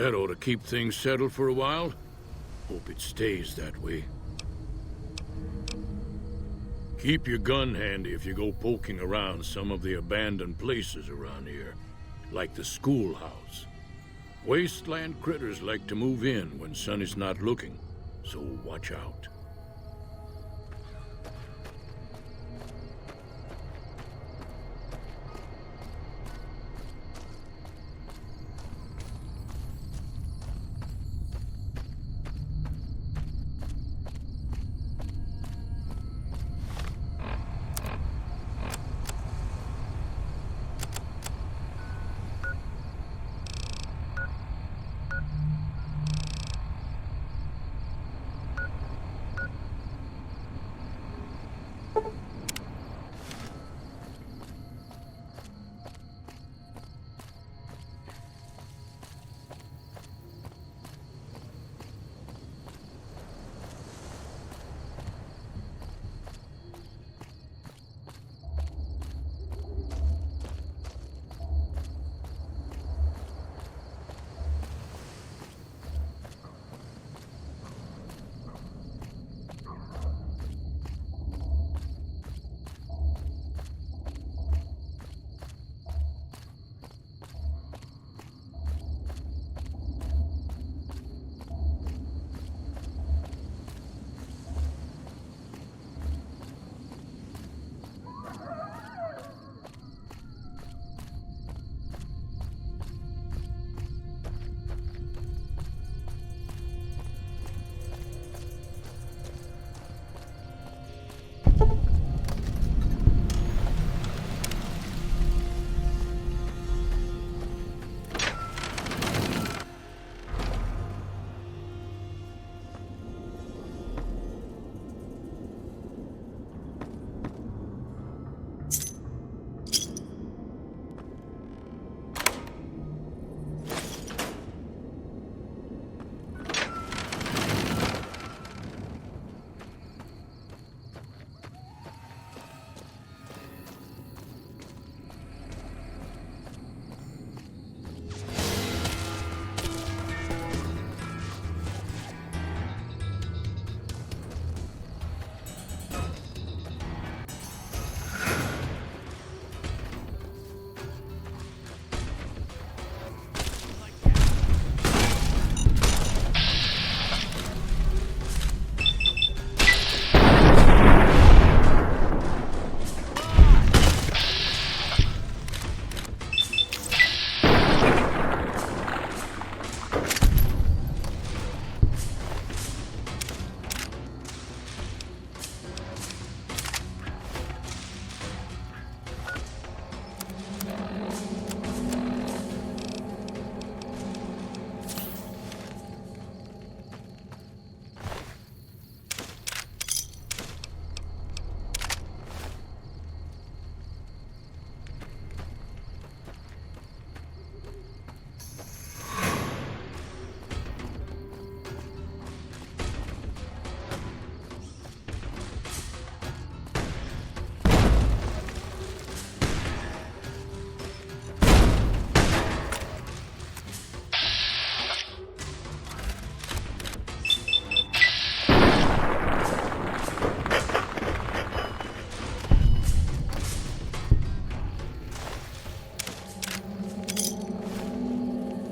That ought to keep things settled for a while. Hope it stays that way. Keep your gun handy if you go poking around some of the abandoned places around here, like the schoolhouse. Wasteland critters like to move in when Sonny's not looking, so watch out.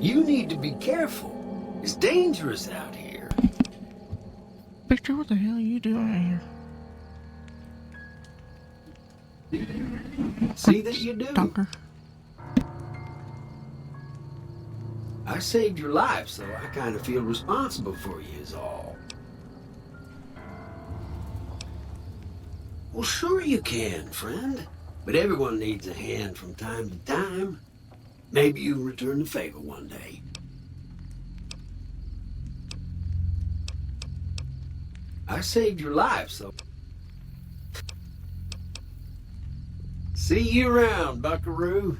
You need to be careful. It's dangerous out here. Victor, what the hell are you doing here? See that you do. Stalker. I saved your life, so I kind of feel responsible for you is all. Well, sure you can, friend. But everyone needs a hand from time to time. Maybe you'll return the favor one day. I saved your life, so... See you around, buckaroo.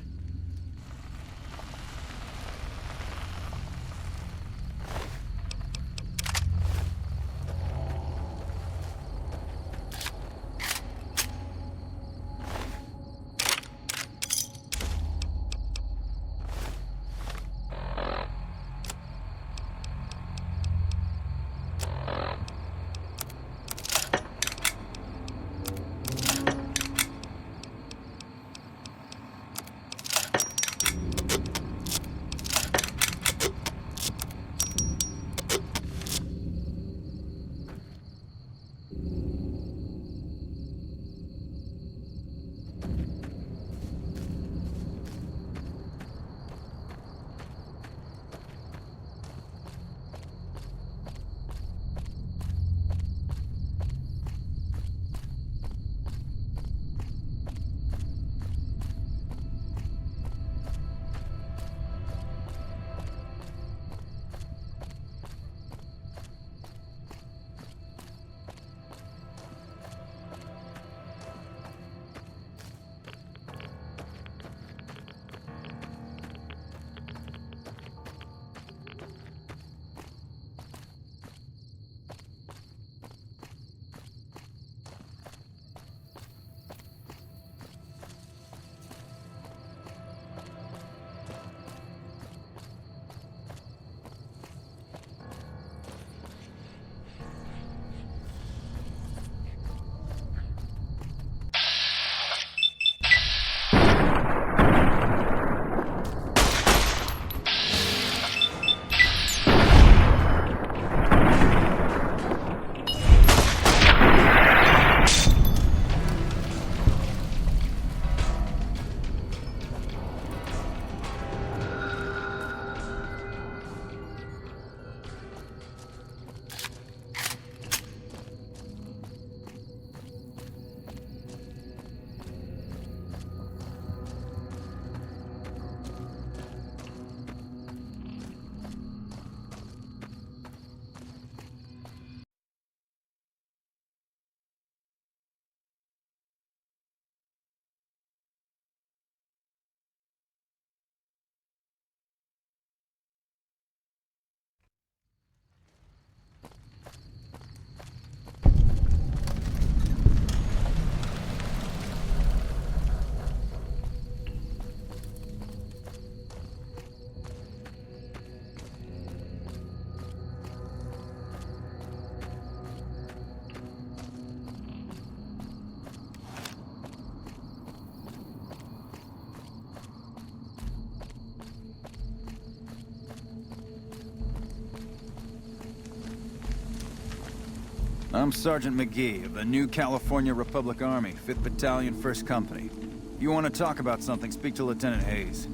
I'm Sergeant McGee of the New California Republic Army, 5th Battalion, 1st Company. If you want to talk about something, speak to Lieutenant Hayes.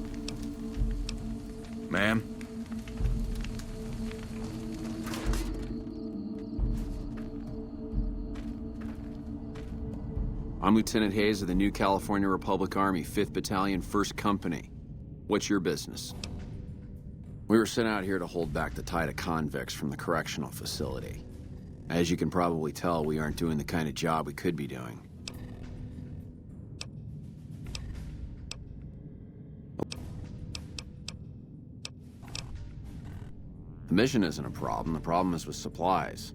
Ma'am? I'm Lieutenant Hayes of the New California Republic Army, 5th Battalion, 1st Company. What's your business? We were sent out here to hold back the tide of convicts from the correctional facility. As you can probably tell, we aren't doing the kind of job we could be doing. The mission isn't a problem. The problem is with supplies.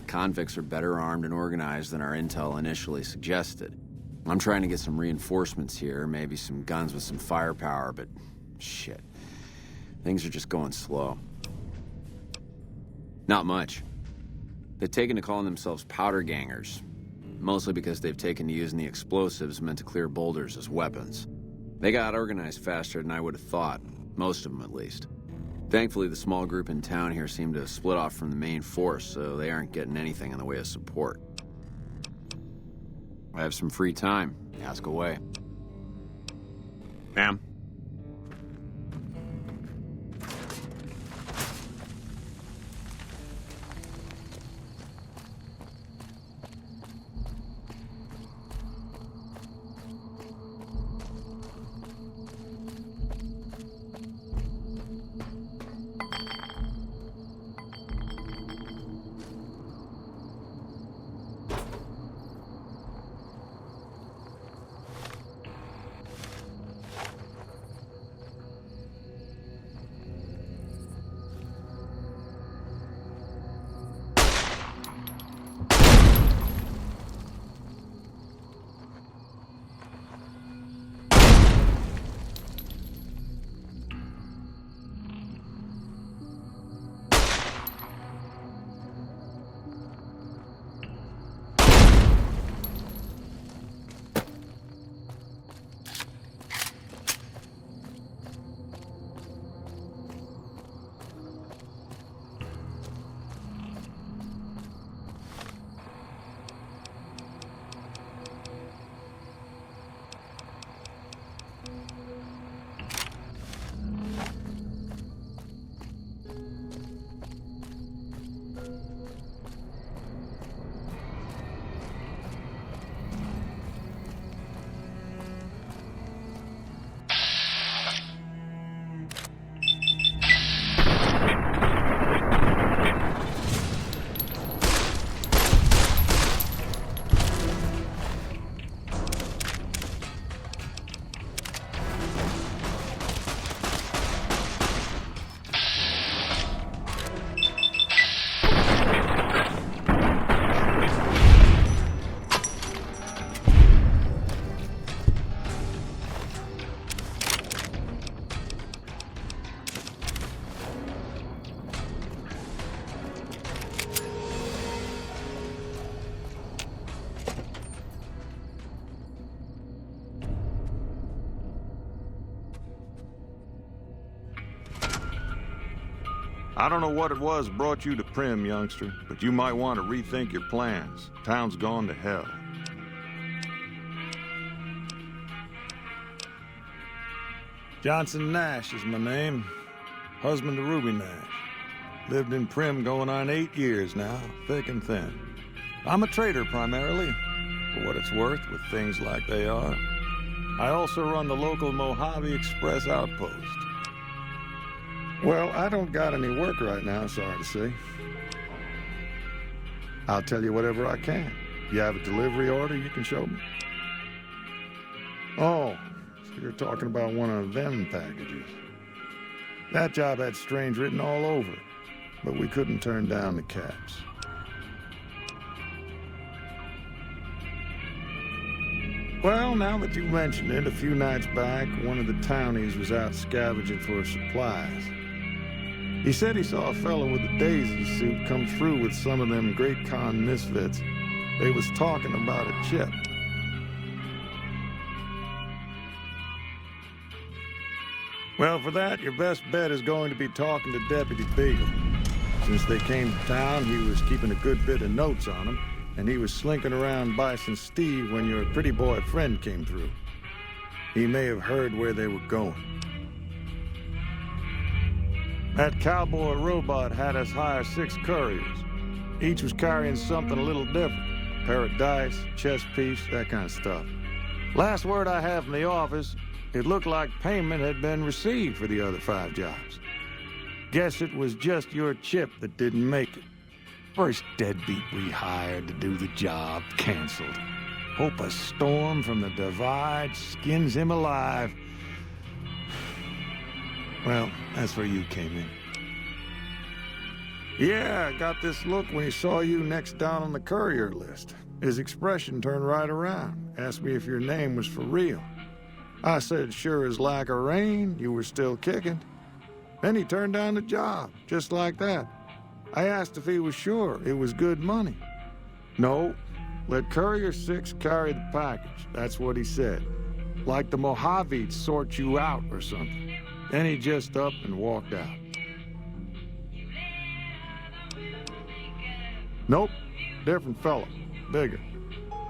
Convicts are better armed and organized than our intel initially suggested. I'm trying to get some reinforcements here, maybe some guns with some firepower, but shit. Things are just going slow. Not much. They've taken to calling themselves powder gangers, mostly because they've taken to using the explosives meant to clear boulders as weapons. They got organized faster than I would have thought, most of them at least. Thankfully, the small group in town here seem to have split off from the main force, so they aren't getting anything in the way of support. I have some free time. Ask away. Ma'am? I don't know what it was brought you to Primm, youngster, but you might want to rethink your plans. Town's gone to hell. Johnson Nash is my name. Husband to Ruby Nash. Lived in Primm going on 8 years now, thick and thin. I'm a trader primarily, for what it's worth with things like they are. I also run the local Mojave Express outpost. Well, I don't got any work right now, sorry to say. I'll tell you whatever I can. You have a delivery order you can show me? Oh, so you're talking about one of them packages. That job had strange written all over it, but we couldn't turn down the caps. Well, now that you mention it, a few nights back, one of the townies was out scavenging for supplies. He said he saw a fellow with a daisy suit come through with some of them Great Khan misfits. They was talking about a chip. Well, for that, your best bet is going to be talking to Deputy Beagle. Since they came to town, he was keeping a good bit of notes on him. and he was slinking around Bison Steve when your pretty boy friend came through. He may have heard where they were going. That cowboy robot had us hire 6 couriers. Each was carrying something a little different. Pair of dice, chess piece, that kind of stuff. Last word I have from the office, it looked like payment had been received for the other 5 jobs. Guess it was just your chip that didn't make it. First deadbeat we hired to do the job canceled. Hope a storm from the divide skins him alive. Well, that's where you came in. Yeah, I got this look when he saw you next down on the courier list. His expression turned right around, asked me if your name was for real. I said, sure as lack of rain, you were still kicking. Then he turned down the job, just like that. I asked if he was sure it was good money. No, let Courier 6 carry the package, that's what he said. Like the Mojaves sort you out or something. Then he just up and walked out. Nope, different fella, bigger.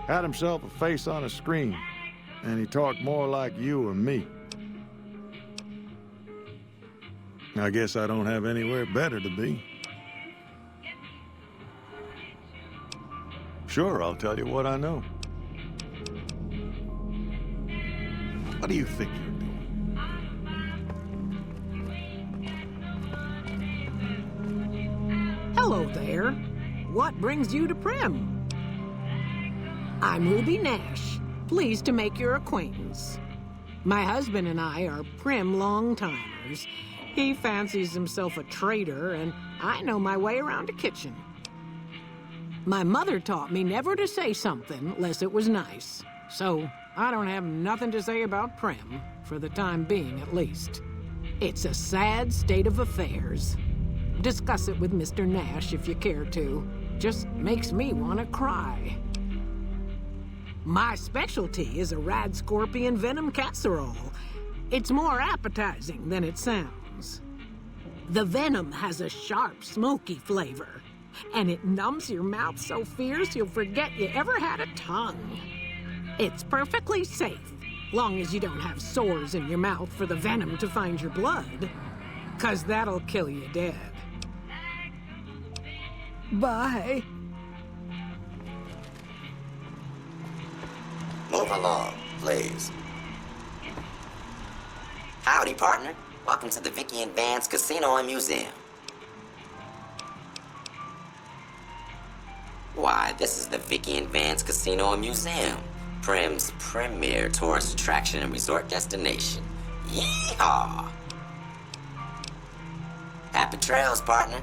Had himself a face on a screen, and he talked more like you or me. I guess I don't have anywhere better to be. Sure, I'll tell you what I know. What do you think you're doing? Hello there. What brings you to Prim? I'm Ruby Nash. Pleased to make your acquaintance. My husband and I are Prim long-timers. He fancies himself a trader, and I know my way around a kitchen. My mother taught me never to say something unless it was nice. So I don't have nothing to say about Prim, for the time being at least. It's a sad state of affairs. Discuss it with Mr. Nash if you care to. Just makes me want to cry. My specialty is a rad scorpion venom casserole. It's more appetizing than it sounds. The venom has a sharp, smoky flavor, and it numbs your mouth so fierce you'll forget you ever had a tongue. It's perfectly safe, long as you don't have sores in your mouth for the venom to find your blood, 'cause that'll kill you dead. Bye. Move along, please. Howdy, partner. Welcome to the Vicky and Vance Casino and Museum. Why, this is the Vicky and Vance Casino and Museum, Prim's premier tourist attraction and resort destination. Yeehaw! Happy trails, partner.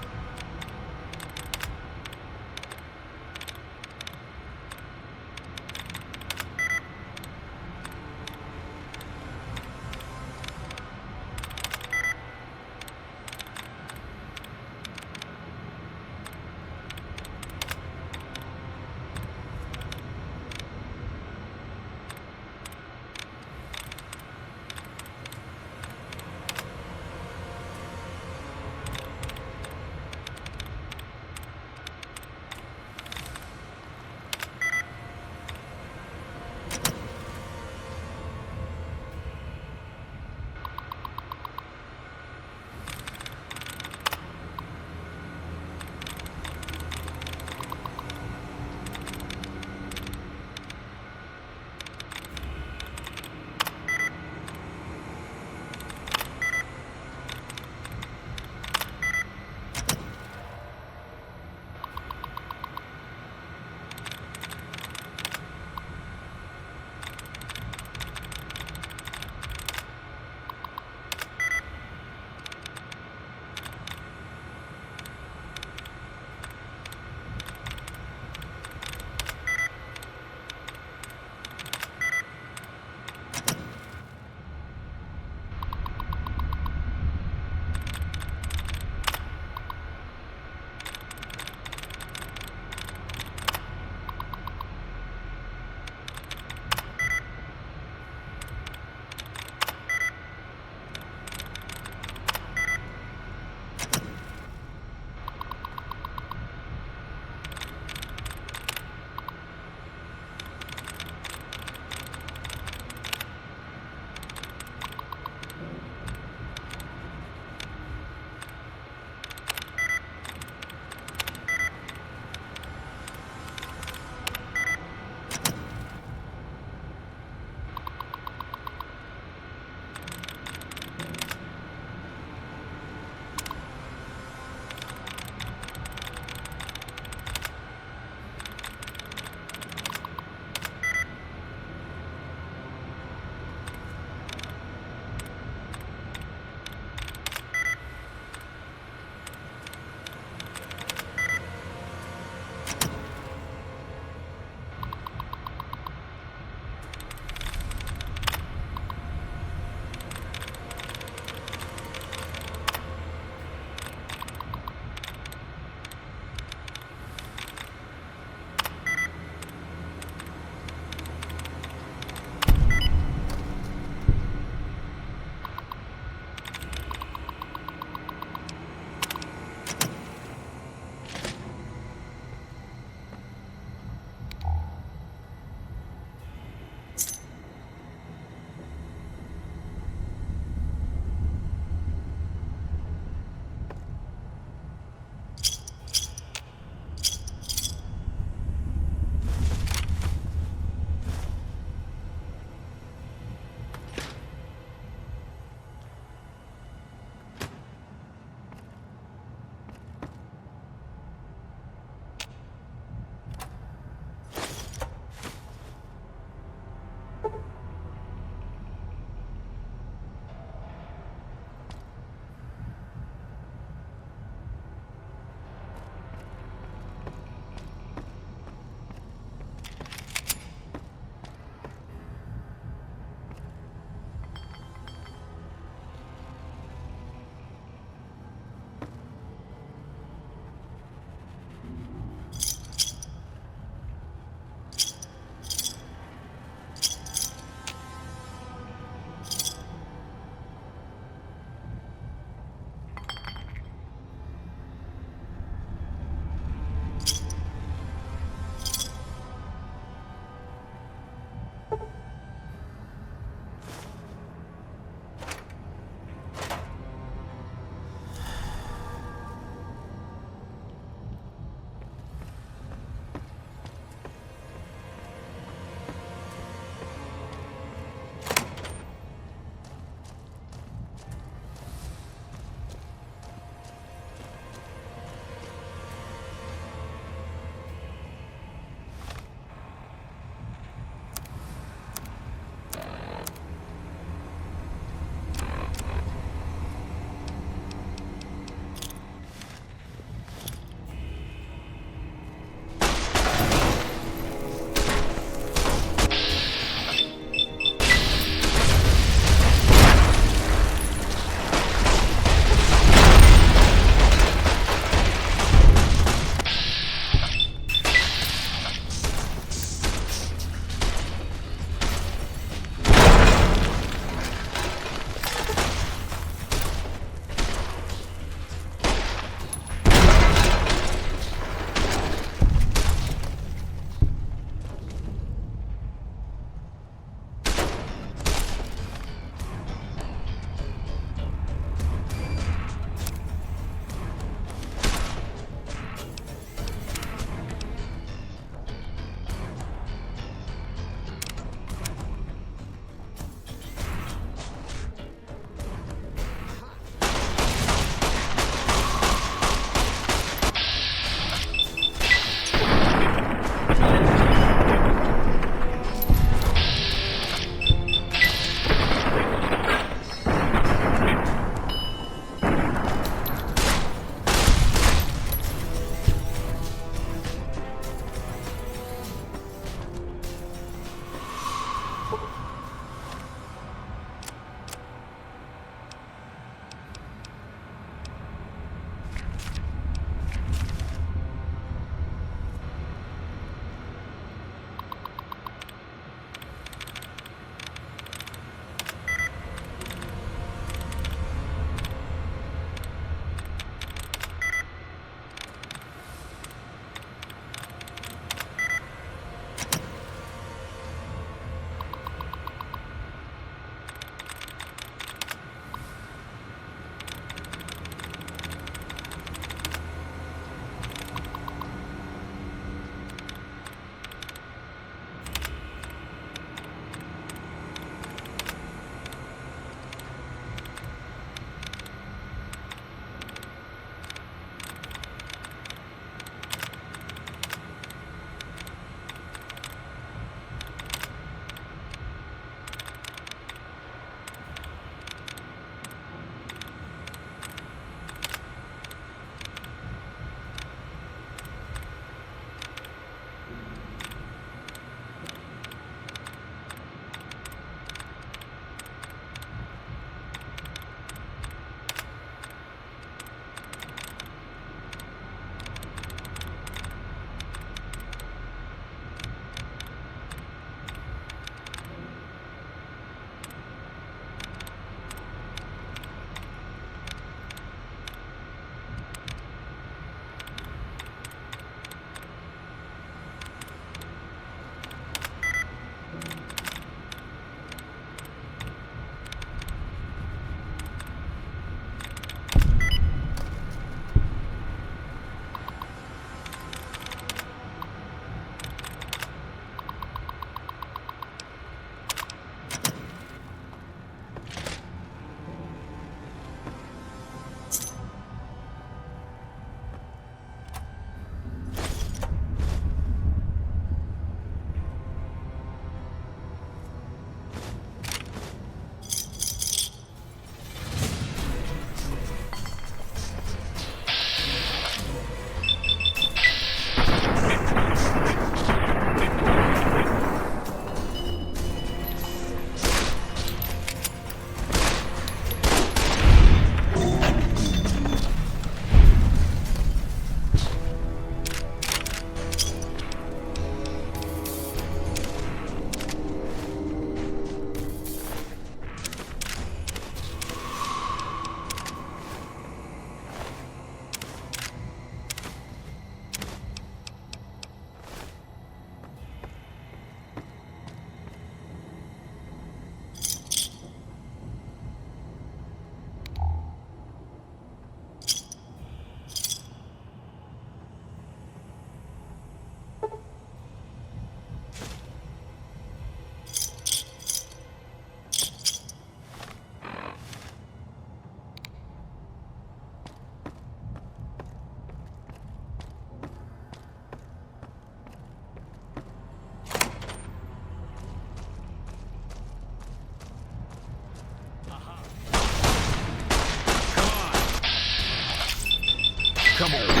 Come on.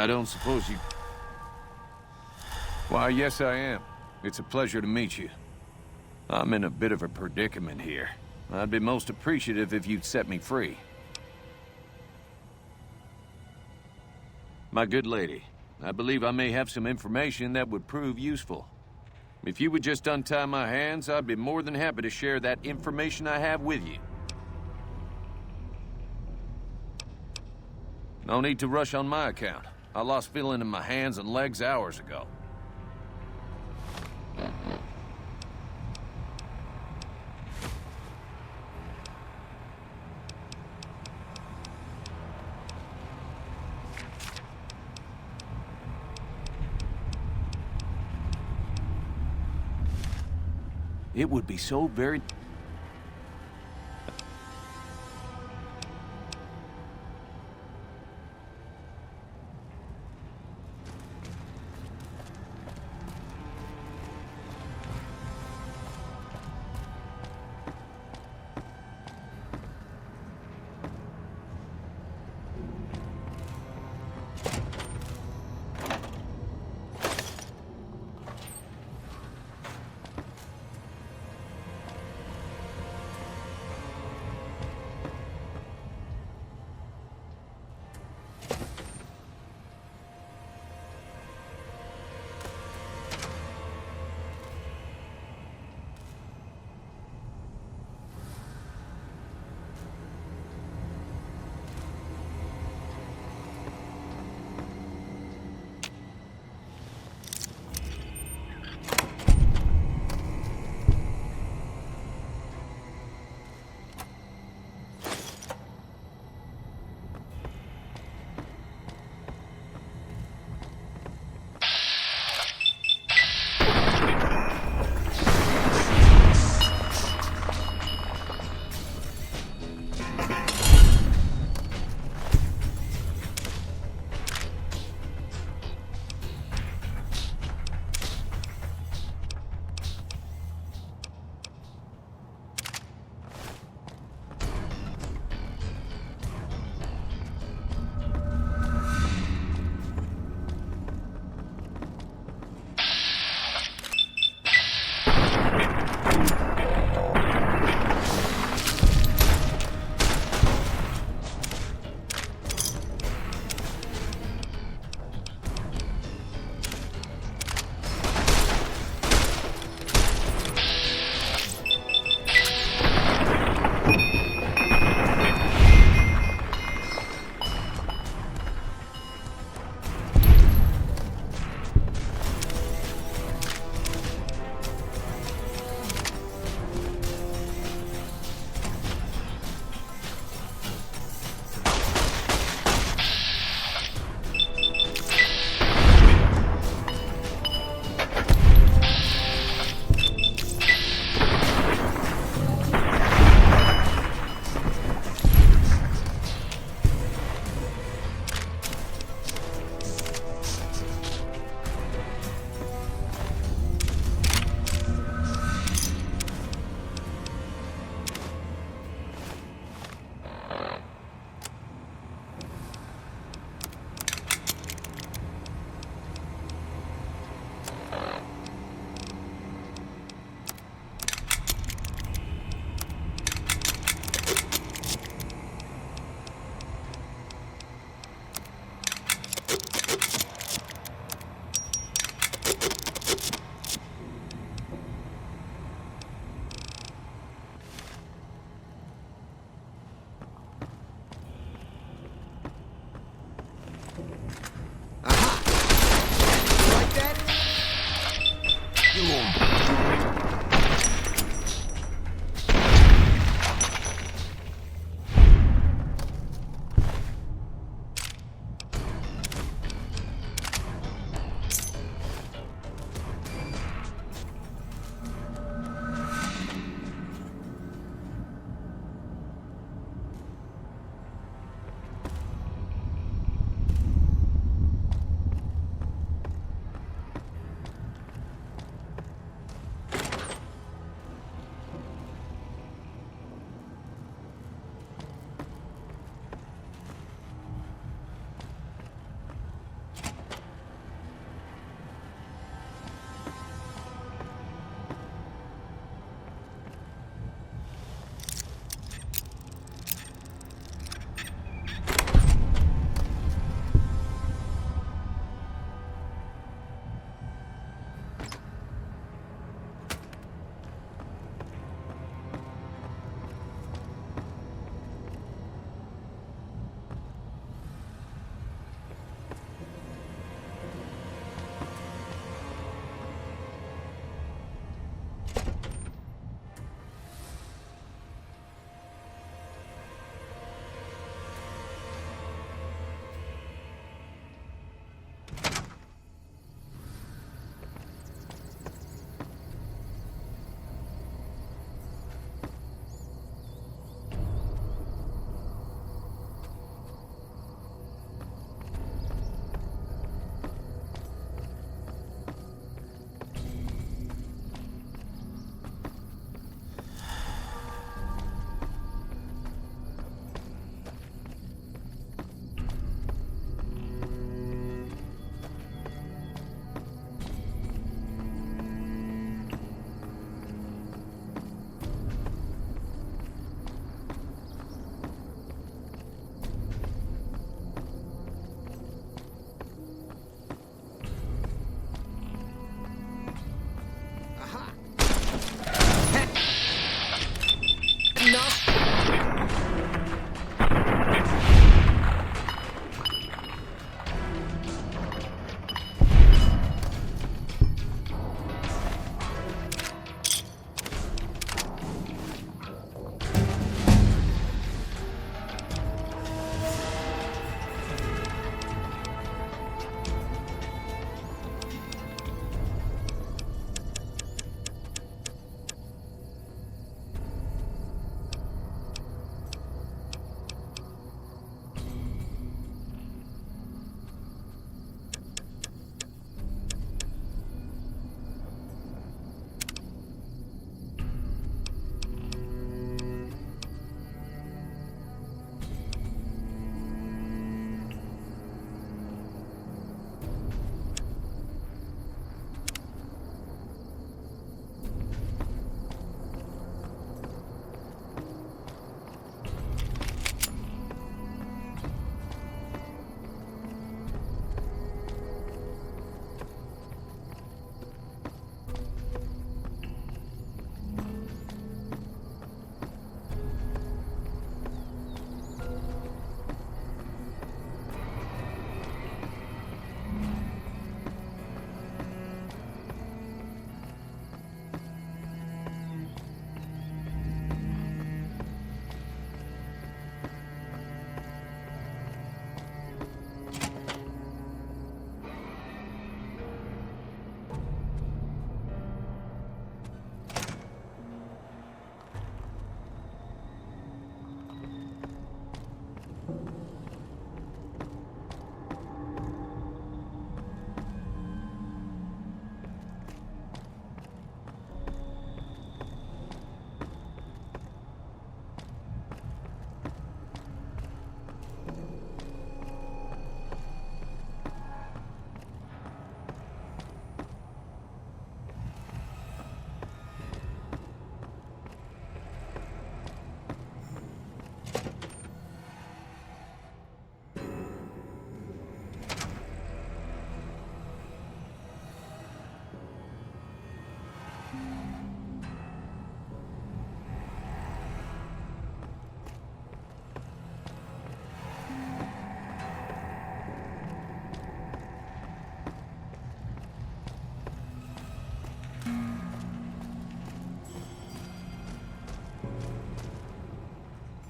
I don't suppose you... Why, yes I am. It's a pleasure to meet you. I'm in a bit of a predicament here. I'd be most appreciative if you'd set me free. My good lady, I believe I may have some information that would prove useful. If you would just untie my hands, I'd be more than happy to share that information I have with you. No need to rush on my account. I lost feeling in my hands and legs hours ago. It would be so very...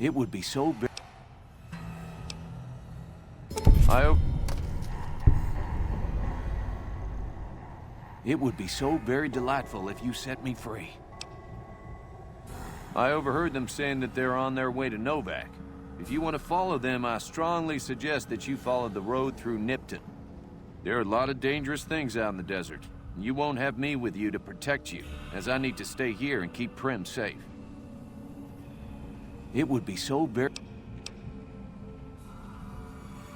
It would be so big. It would be so very delightful if you set me free. I overheard them saying that they're on their way to Novak. If you want to follow them, I strongly suggest that you follow the road through Nipton. There are a lot of dangerous things out in the desert. You won't have me with you to protect you, as I need to stay here and keep Primm safe. It would be so very...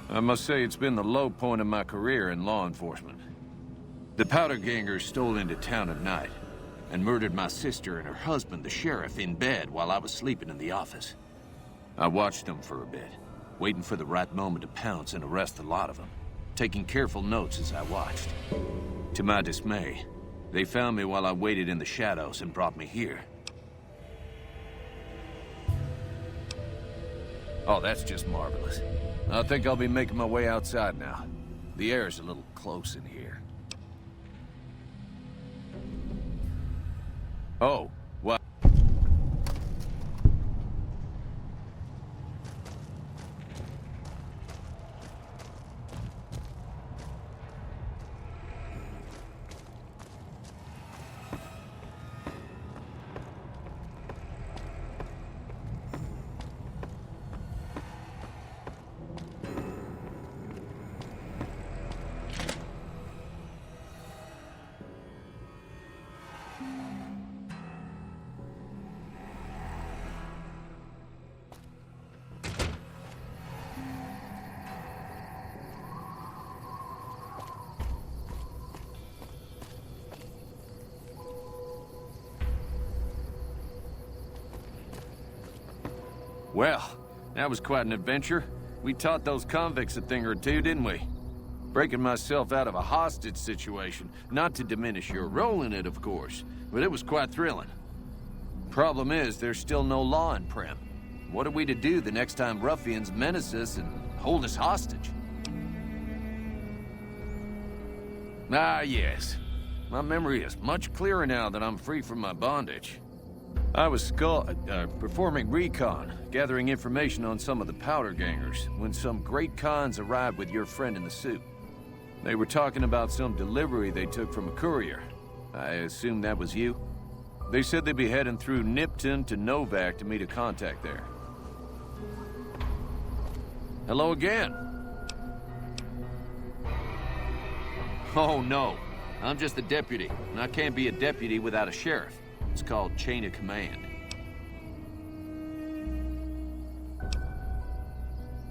I must say it's been the low point of my career in law enforcement. The powder gangers stole into town at night and murdered my sister and her husband, the sheriff, in bed while I was sleeping in the office. I watched them for a bit, waiting for the right moment to pounce and arrest the lot of them, taking careful notes as I watched. To my dismay, they found me while I waited in the shadows and brought me here. Oh, that's just marvelous. I think I'll be making my way outside now. The air's a little close in here. Oh, what? Well, that was quite an adventure. We taught those convicts a thing or two, didn't we? Breaking myself out of a hostage situation. Not to diminish your role in it, of course, but it was quite thrilling. Problem is, there's still no law in Primm. What are we to do the next time ruffians menace us and hold us hostage? Ah, yes. My memory is much clearer now that I'm free from my bondage. I was performing recon, gathering information on some of the powder gangers, when some great cons arrived with your friend in the suit. They were talking about some delivery they took from a courier. I assume that was you? They said they'd be heading through Nipton to Novak to meet a contact there. Hello again. Oh no, I'm just a deputy, and I can't be a deputy without a sheriff. It's called chain of command.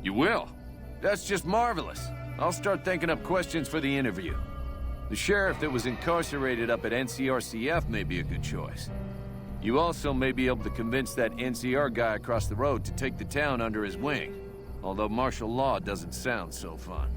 You will? That's just marvelous. I'll start thinking up questions for the interview. The sheriff that was incarcerated up at NCRCF may be a good choice. You also may be able to convince that NCR guy across the road to take the town under his wing, although martial law doesn't sound so fun.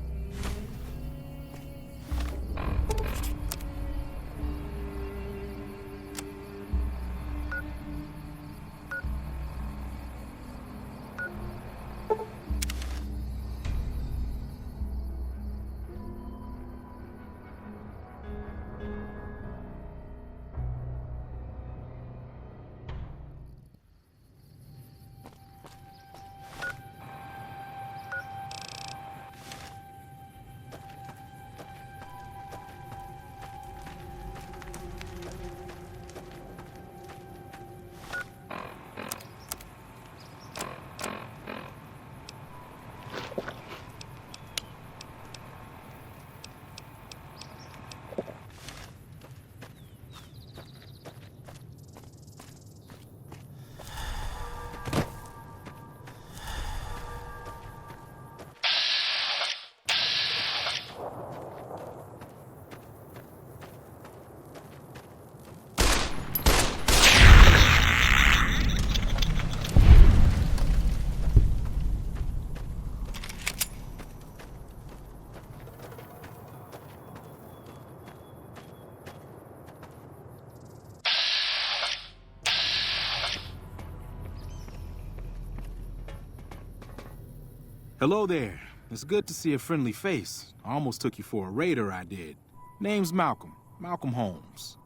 Hello there. It's good to see a friendly face. I almost took you for a raider, I did. Name's Malcolm. Malcolm Holmes.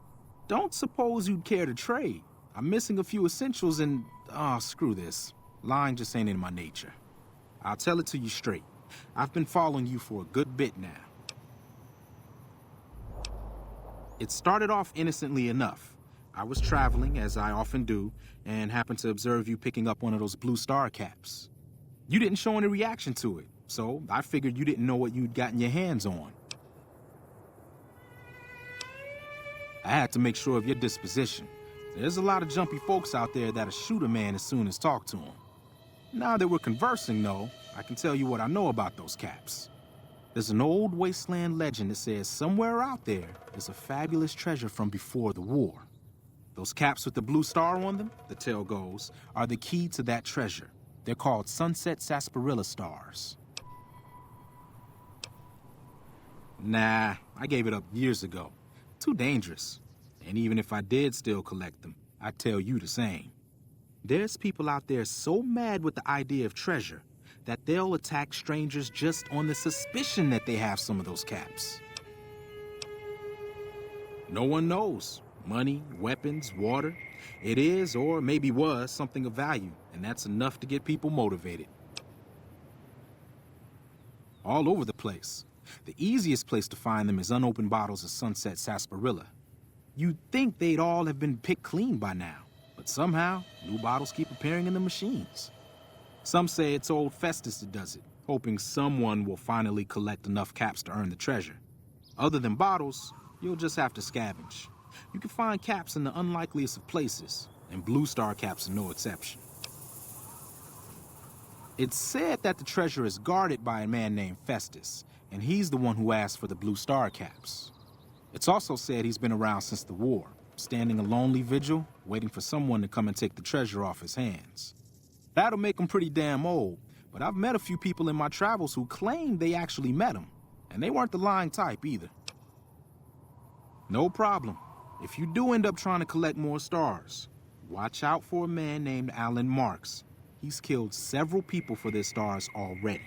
Don't suppose you'd care to trade. I'm missing a few essentials and... screw this. Lying just ain't in my nature. I'll tell it to you straight. I've been following you for a good bit now. It started off innocently enough. I was traveling, as I often do, and happened to observe you picking up one of those Blue Star caps. You didn't show any reaction to it, so I figured you didn't know what you'd gotten your hands on. I had to make sure of your disposition. There's a lot of jumpy folks out there that'll shoot a man as soon as talk to him. Now that we're conversing, though, I can tell you what I know about those caps. There's an old wasteland legend that says somewhere out there is a fabulous treasure from before the war. Those caps with the blue star on them, the tale goes, are the key to that treasure. They're called Sunset Sarsaparilla stars. Nah, I gave it up years ago. Too dangerous. And even if I did still collect them, I'd tell you the same. There's people out there so mad with the idea of treasure that they'll attack strangers just on the suspicion that they have some of those caps. No one knows. Money, weapons, water. It is, or maybe was, something of value, and that's enough to get people motivated. All over the place. The easiest place to find them is unopened bottles of Sunset Sarsaparilla. You'd think they'd all have been picked clean by now, but somehow, new bottles keep appearing in the machines. Some say it's old Festus that does it, hoping someone will finally collect enough caps to earn the treasure. Other than bottles, you'll just have to scavenge. You can find caps in the unlikeliest of places, and Blue Star caps are no exception. It's said that the treasure is guarded by a man named Festus, and he's the one who asked for the Blue Star caps. It's also said he's been around since the war, standing a lonely vigil, waiting for someone to come and take the treasure off his hands. That'll make him pretty damn old, but I've met a few people in my travels who claim they actually met him, and they weren't the lying type either. No problem. If you do end up trying to collect more stars, watch out for a man named Alan Marks. He's killed several people for their stars already.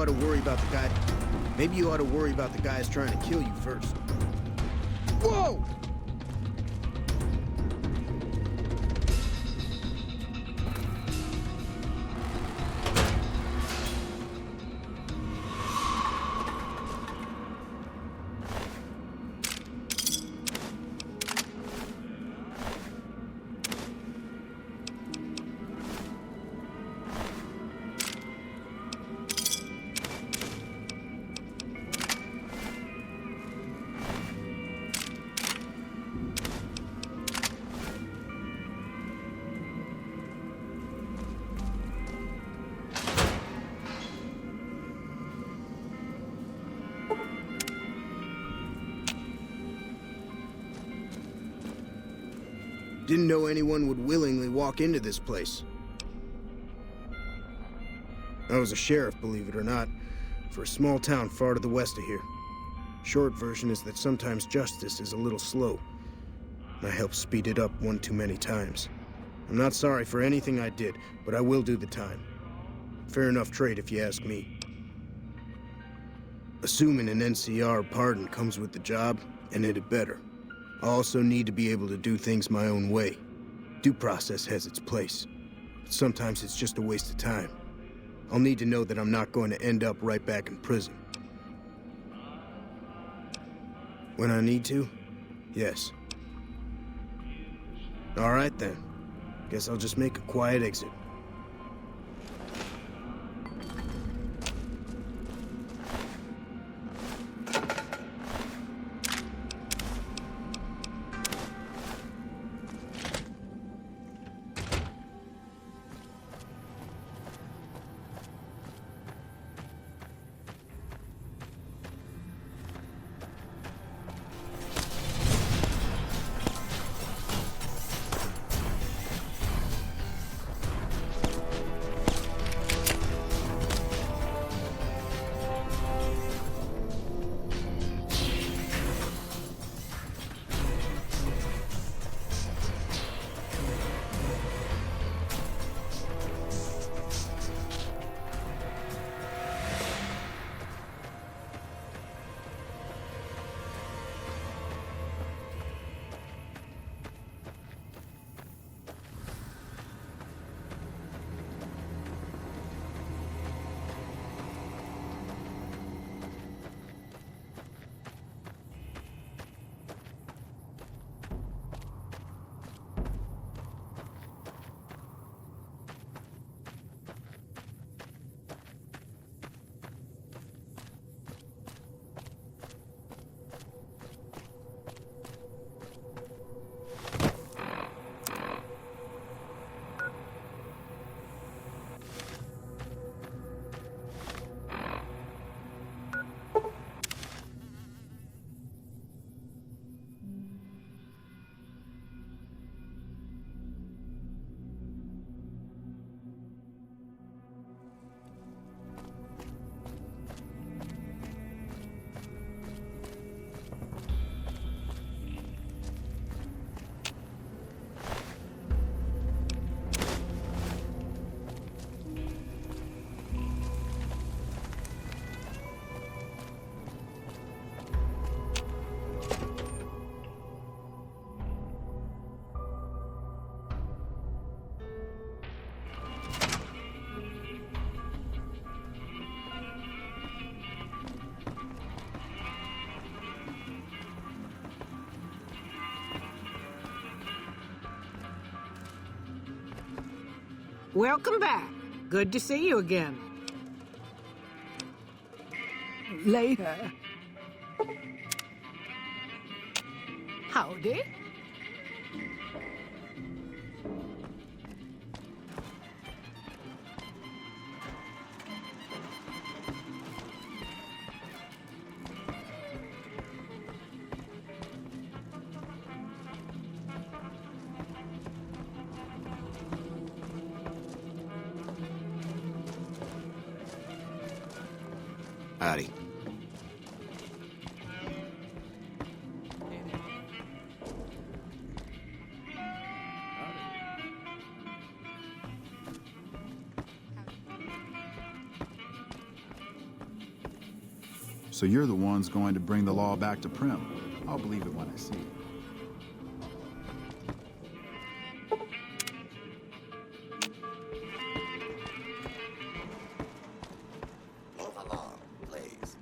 ought to worry about the guy. Maybe you ought to worry about the guys trying to kill you first. Whoa! Didn't know anyone would willingly walk into this place. I was a sheriff, believe it or not, for a small town far to the west of here. Short version is that sometimes justice is a little slow. I helped speed it up one too many times. I'm not sorry for anything I did, but I will do the time. Fair enough trade if you ask me. Assuming an NCR pardon comes with the job, and it had better. I also need to be able to do things my own way. Due process has its place, but sometimes it's just a waste of time. I'll need to know that I'm not going to end up right back in prison. When I need to, yes. All right then. Guess I'll just make a quiet exit. Welcome back. Good to see you again. Later. Howdy. Howdy. So you're the ones going to bring the law back to Primm. I'll believe it when I see it. Move along, please.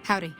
Howdy.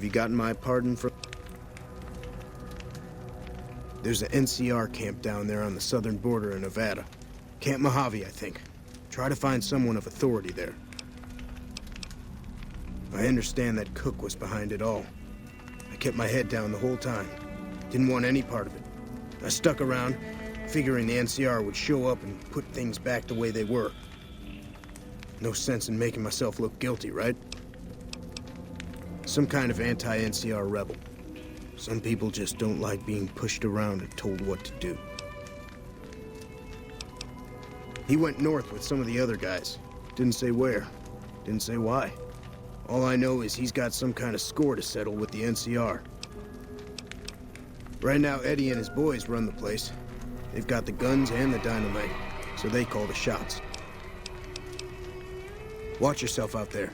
Have you gotten my pardon from... There's an NCR camp down there on the southern border of Nevada. Camp Mojave, I think. Try to find someone of authority there. I understand that Cook was behind it all. I kept my head down the whole time. Didn't want any part of it. I stuck around, figuring the NCR would show up and put things back the way they were. No sense in making myself look guilty, right? Some kind of anti-NCR rebel. Some people just don't like being pushed around and told what to do. He went north with some of the other guys. Didn't say where. Didn't say why. All I know is he's got some kind of score to settle with the NCR. Right now, Eddie and his boys run the place. They've got the guns and the dynamite, so they call the shots. Watch yourself out there.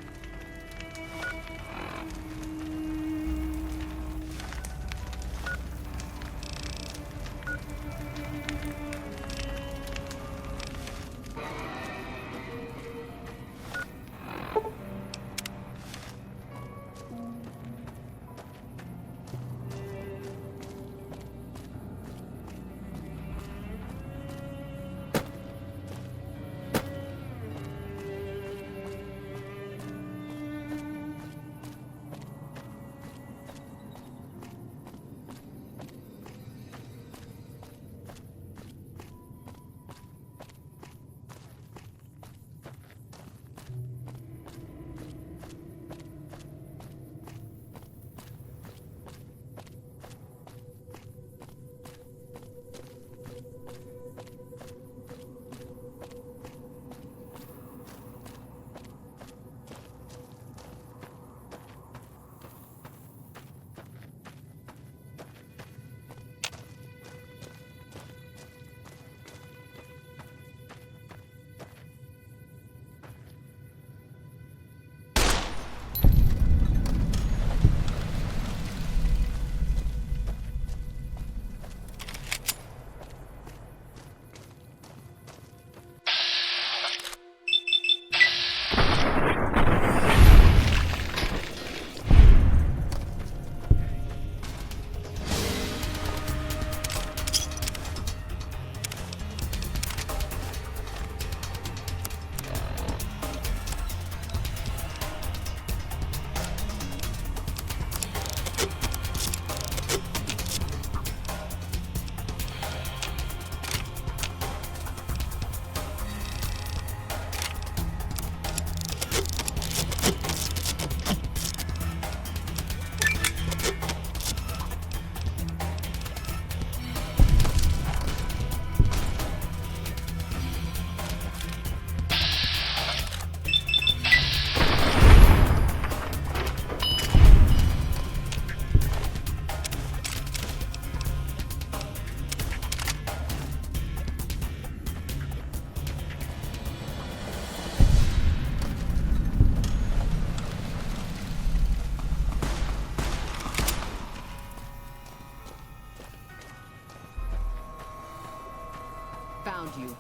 found you.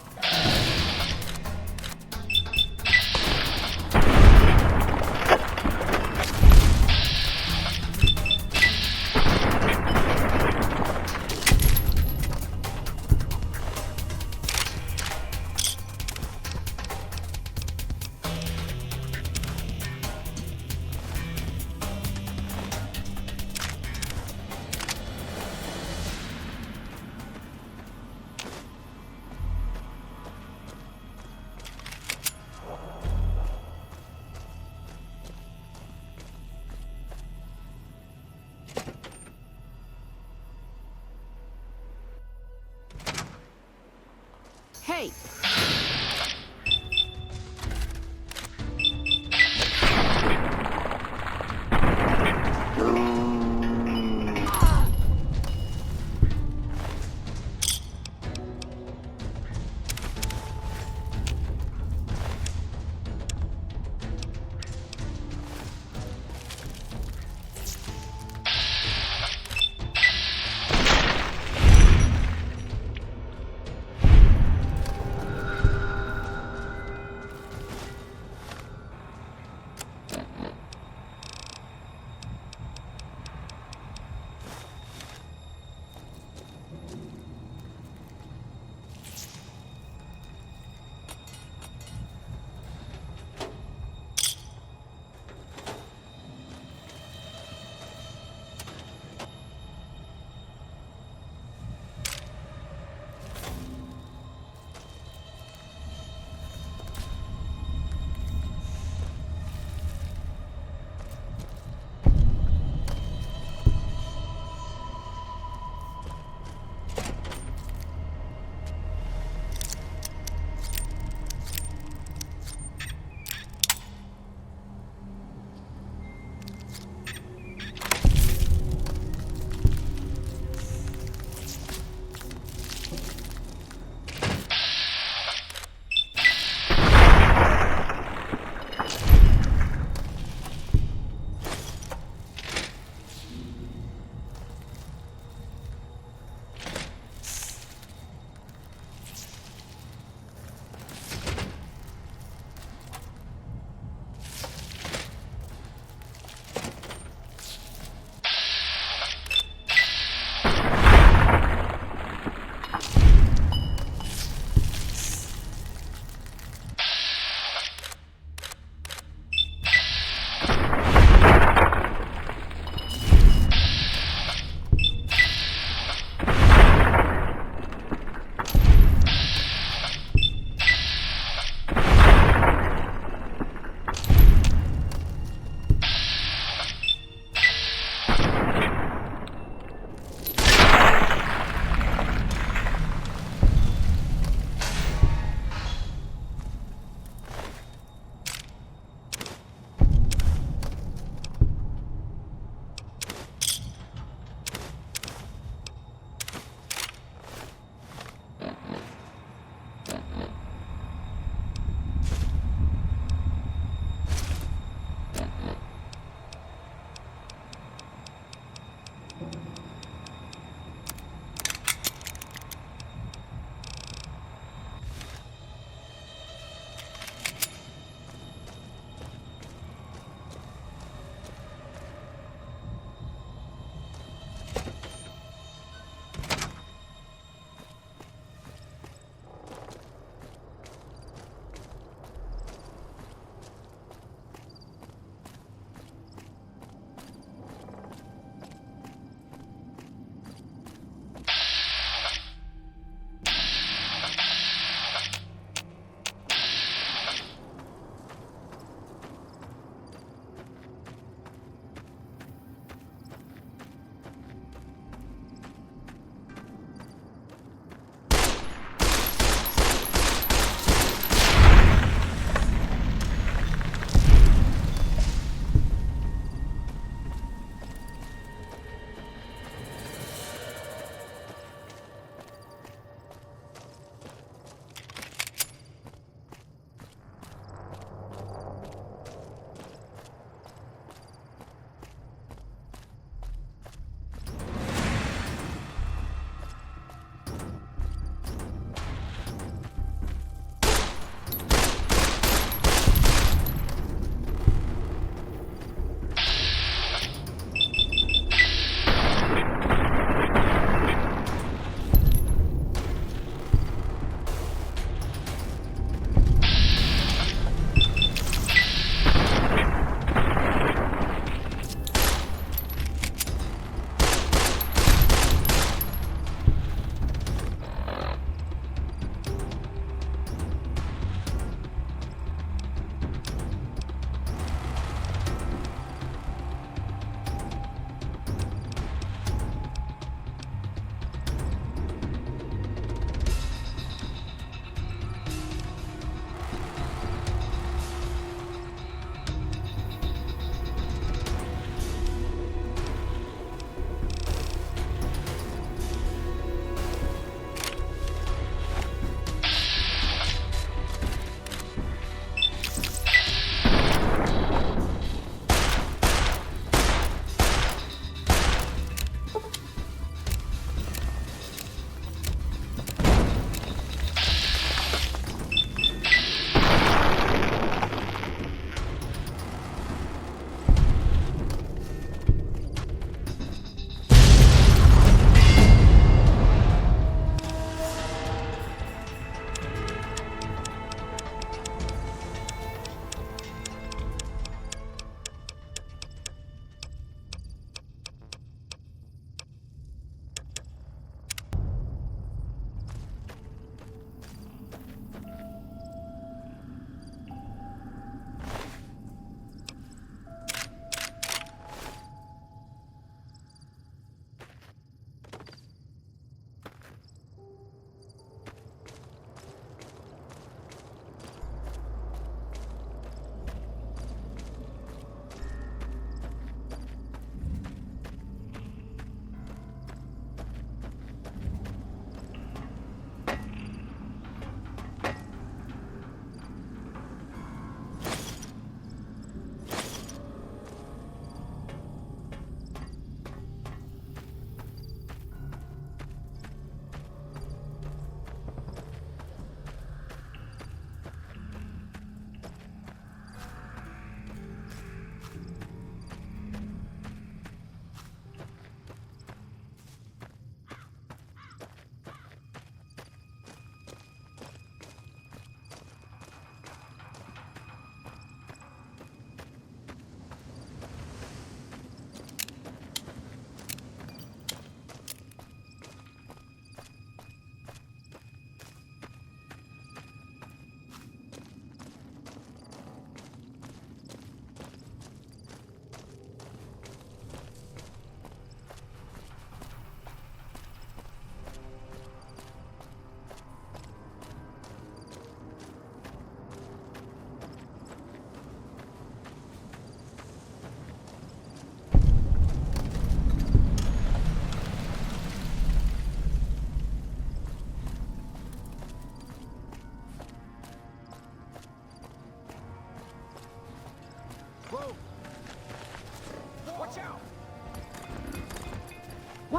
Hey!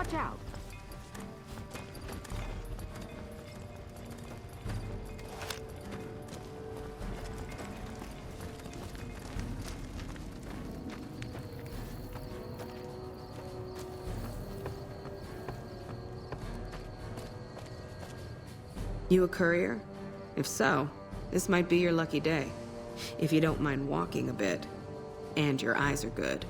Watch out. You a courier? If so, this might be your lucky day. If you don't mind walking a bit. And your eyes are good.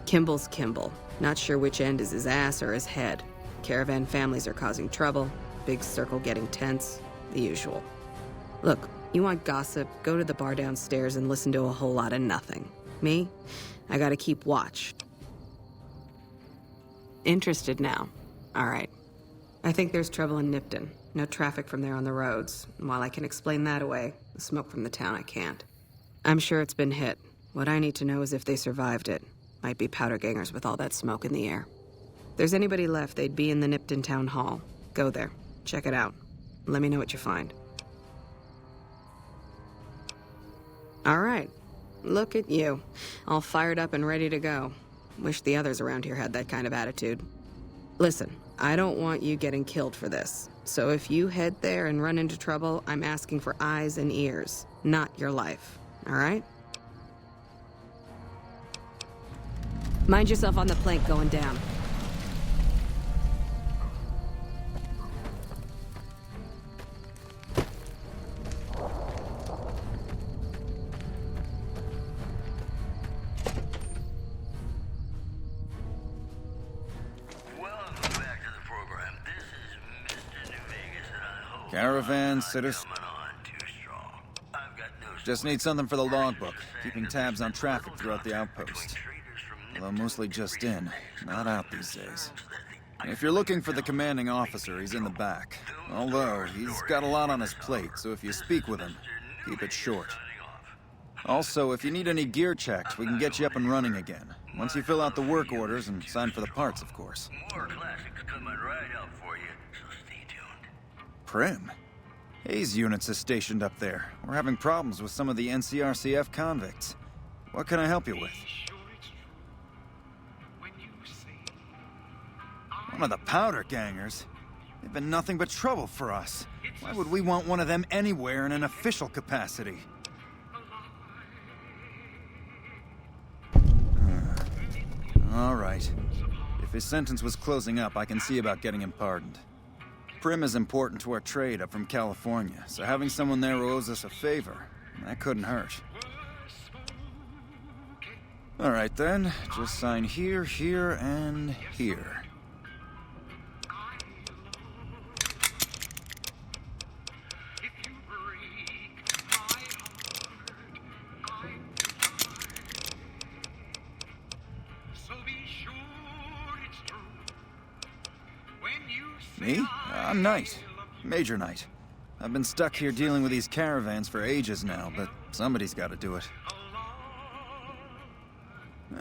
Kimball's Kimball. Not sure which end is his ass or his head. Caravan families are causing trouble. Big circle getting tense. The usual. Look, you want gossip, go to the bar downstairs and listen to a whole lot of nothing. Me? I gotta keep watch. Interested now? Alright. I think there's trouble in Nipton. No traffic from there on the roads. And while I can explain that away, the smoke from the town I can't. I'm sure it's been hit. What I need to know is if they survived it. Might be powder gangers with all that smoke in the air. If there's anybody left, they'd be in the Nipton Town Hall. Go there. Check it out. Let me know what you find. Alright. Look at you. All fired up and ready to go. Wish the others around here had that kind of attitude. Listen, I don't want you getting killed for this. So if you head there and run into trouble, I'm asking for eyes and ears, not your life. All right? Mind yourself on the plank going down. Caravan, Citizen. Just need something for the logbook, keeping tabs on traffic throughout the outpost. Although mostly just in, not out these days. If you're looking for the commanding officer, he's in the back. Although, he's got a lot on his plate, so if you speak with him, keep it short. Also, if you need any gear checked, we can get you up and running again. Once you fill out the work orders and sign for the parts, of course. More classics coming right up for you, so stay tuned. Prim? Hayes units is stationed up there. We're having problems with some of the NCRCF convicts. What can I help you with? One of the powder gangers? They've been nothing but trouble for us. Why would we want one of them anywhere in an official capacity? All right. If his sentence was closing up, I can see about getting him pardoned. Prim is important to our trade up from California, so having someone there who owes us a favor, that couldn't hurt. All right then, just sign here, here, and here. Me? I'm Knight. Major Knight. I've been stuck here dealing with these caravans for ages now, but somebody's got to do it.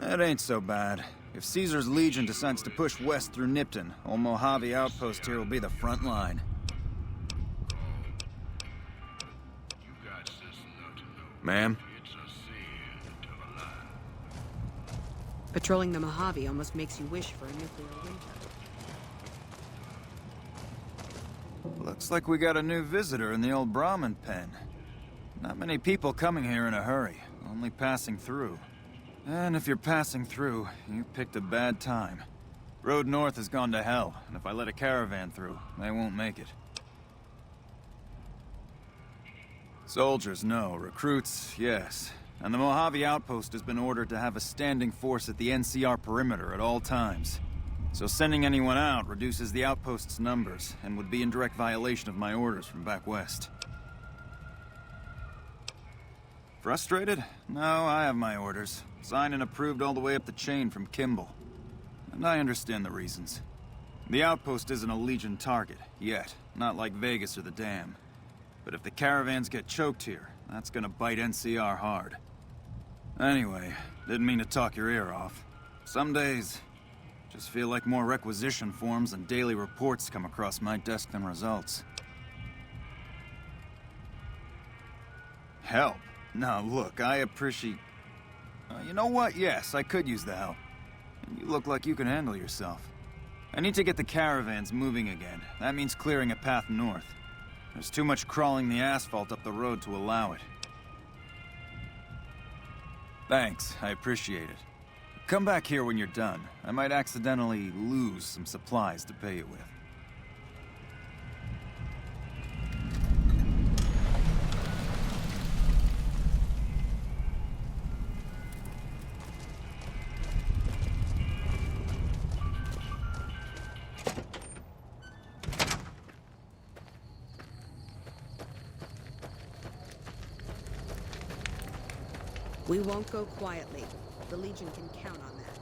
It ain't so bad. If Caesar's Legion decides to push west through Nipton, old Mojave Outpost here will be the front line. Ma'am? Patrolling the Mojave almost makes you wish for a nuclear winter. Looks like we got a new visitor in the old Brahmin pen. Not many people coming here in a hurry, only passing through. And if you're passing through, you picked a bad time. Road north has gone to hell, and if I let a caravan through, they won't make it. Soldiers, no. Recruits, yes. And the Mojave Outpost has been ordered to have a standing force at the NCR perimeter at all times. So sending anyone out reduces the outpost's numbers, and would be in direct violation of my orders from back west. Frustrated? No, I have my orders. Signed and approved all the way up the chain from Kimball. And I understand the reasons. The outpost isn't a Legion target, yet. Not like Vegas or the Dam. But if the caravans get choked here, that's gonna bite NCR hard. Anyway, didn't mean to talk your ear off. Some days, just feel like more requisition forms and daily reports come across my desk than results. Help? Now look, I appreciate... You know what? Yes, I could use the help. You look like you can handle yourself. I need to get the caravans moving again. That means clearing a path north. There's too much crawling the asphalt up the road to allow it. Thanks, I appreciate it. Come back here when you're done. I might accidentally lose some supplies to pay you with. We won't go quietly. The Legion can count on that.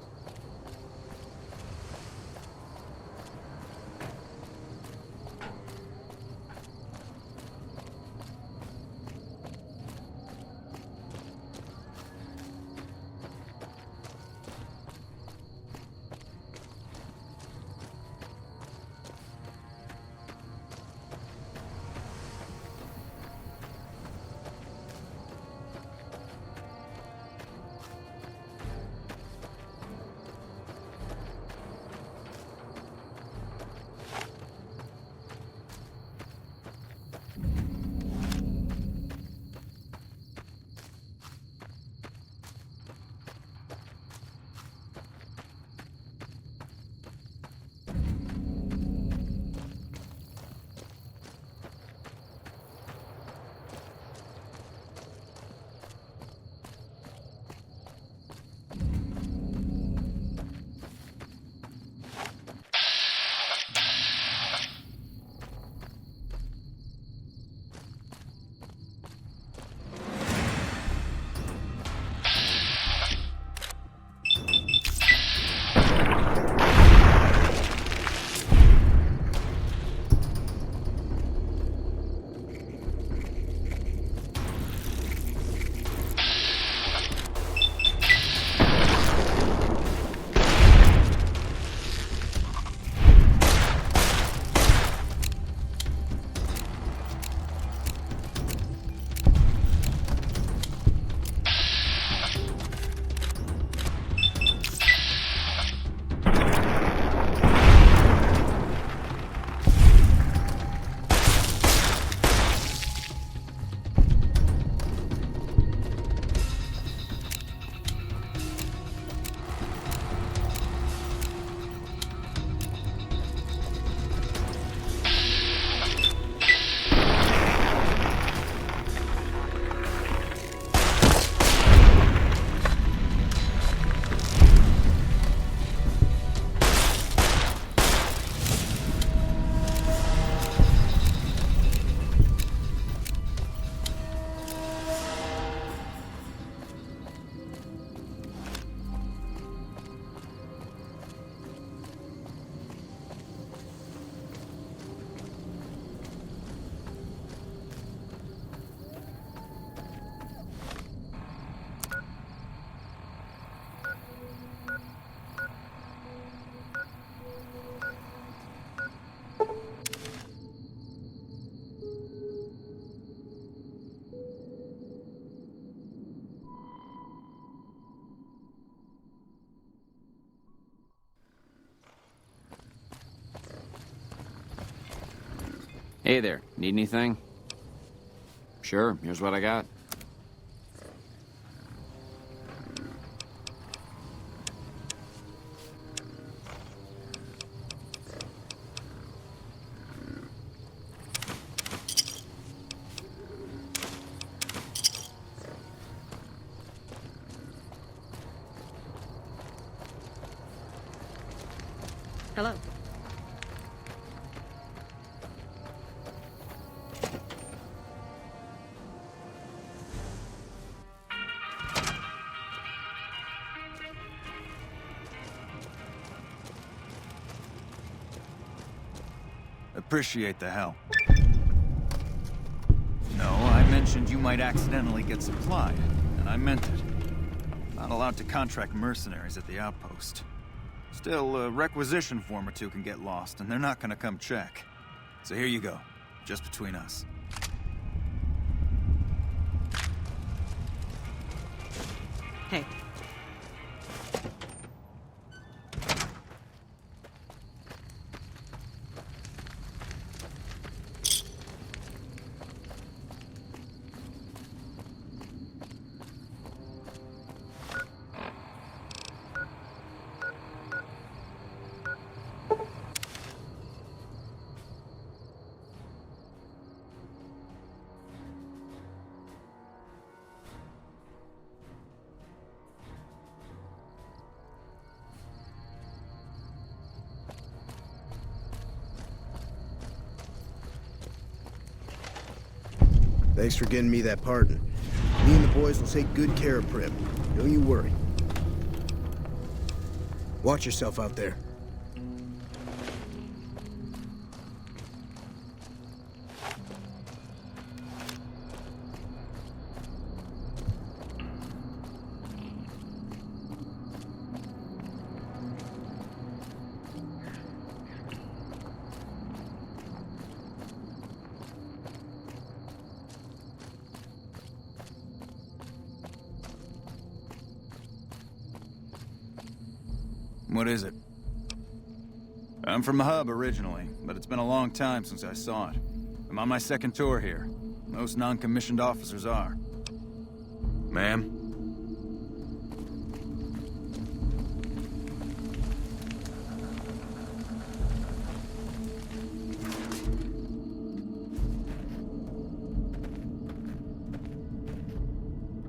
Hey there, need anything? Sure, here's what I got. Hello. Appreciate the help. No, I mentioned you might accidentally get supplied, and I meant it. Not allowed to contract mercenaries at the outpost. Still, a requisition form or two can get lost, and they're not gonna come check. So here you go, just between us. Hey, Thanks for getting me that pardon. Me and the boys will take good care of Prim. Don't you worry. Watch yourself out there. What is it? I'm from the hub originally, but it's been a long time since I saw it. I'm on my second tour here. Most non-commissioned officers are. Ma'am?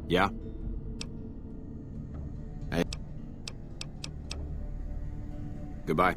Yeah? Hey. Goodbye.